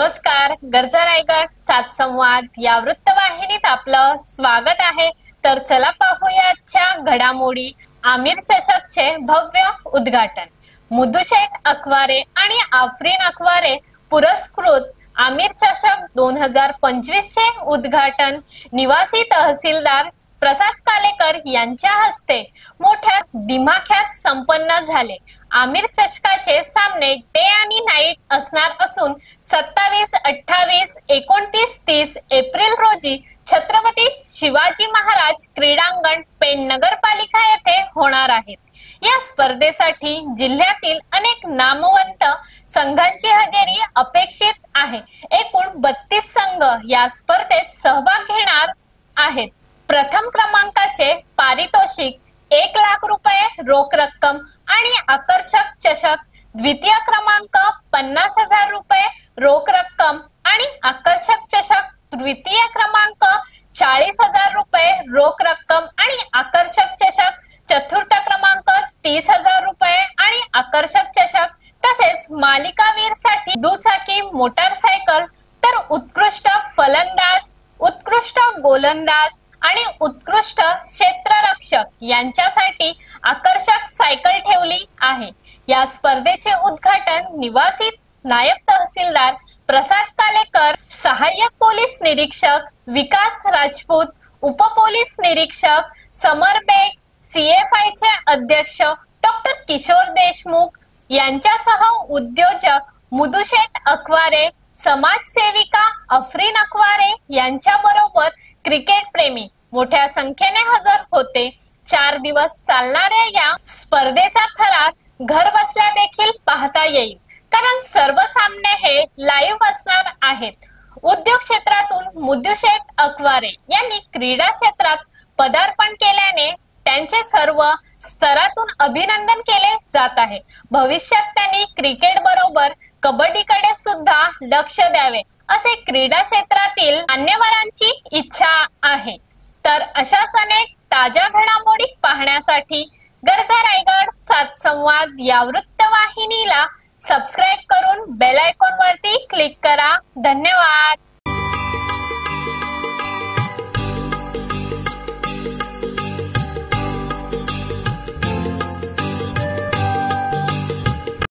नमस्कार, गरजा रायगड 7 संवाद या वृत्तवाहिनीत आपलं स्वागत आहे। तर चला पाहूया आजच्या घडामोडी। आमिर चषकचे भव्य उद्घाटन। मुदुशेठ अकवारे आणि आफरीन अकवारे पुरस्कृत आमिर चषक 2025 चे उद्घाटन निवासी तहसीलदार प्रसाद कालेकर यांच्या हस्ते मोठ्या दिमाख्यात संपन्न झाले। आमिर चषकाचे सामने डे आणि नाईट असणार असून 27, 28, 29, 30 एप्रिल रोजी छत्रपती शिवाजी महाराज क्रीडांगण पेण नगरपालिका येथे होणार आहेत। या स्पर्धेसाठी जिल्ह्यातील अनेक नामवंत संघांची हजेरी अपेक्षित आहे। एकूण 32 संघ या स्पर्धेत सहभाग घेणार आहेत। प्रथम क्रमांकाचे पारितोषिक 1 लाख रुपये रोख रक्कम आणि आकर्षक चषक, द्वितीय क्रमांक 50,000 रुपये रोख रक्कम आणि आकर्षक चषक, तृतीय क्रमांक 40,000 रुपये रोख रक्कम आणि आकर्षक चषक, चतुर्थ क्रमांक 30,000 रुपये आणि आकर्षक चषक, तसेच मालिकावीर साठी दुचाकी मोटारसायकल, तर उत्कृष्ट फलंदाज, उत्कृष्ट गोलंदाज आणि उत्कृष्ट क्षेत्ररक्षक यांच्यासाठी आकर्षक सायकल ठेवली आहे। या स्पर्धेचे उद्घाटन निवासी नायब तहसीलदार प्रसाद कालेकर, सहाय्यक पोलीस निरीक्षक विकास राजपूत, उपपोलीस निरीक्षक समर बेग, CFI चे अध्यक्ष डॉक्टर किशोर देशमुख यांच्यासह उद्योजक मुदुशेठ अकवारे, समाजसेविका आफरीन अकवारे यांच्या बरोबर क्रिकेट प्रेमी मोठ्या संख्येने हजर होते। 4 दिवस चालणाऱ्या या स्पर्धेचा थरार घर बसल्या देखील पाहता येईल, कारण सर्व सामने हे लाईव्ह असणार आहेत। उद्योग क्षेत्रातून मुदुशेठ अकवारे यांनी क्रीडा क्षेत्रात पदार्पण केल्याने त्यांचे सर्व स्तरातून अभिनंदन केले जात आहे। भविष्यात त्यांनी क्रिकेट बरोबर कबड्डीकडे सुद्धा लक्ष द्यावे असे क्रीडा क्षेत्रातील मान्यवरांची इच्छा आहे। तर अशाच अनेक ताज्या घडामोडी पाहण्यासाठी गरजा रायगड 7 संवाद या वृत्तवाहिनीला सबस्क्राइब करून बेल आयकॉन वरती क्लिक करा। धन्यवाद।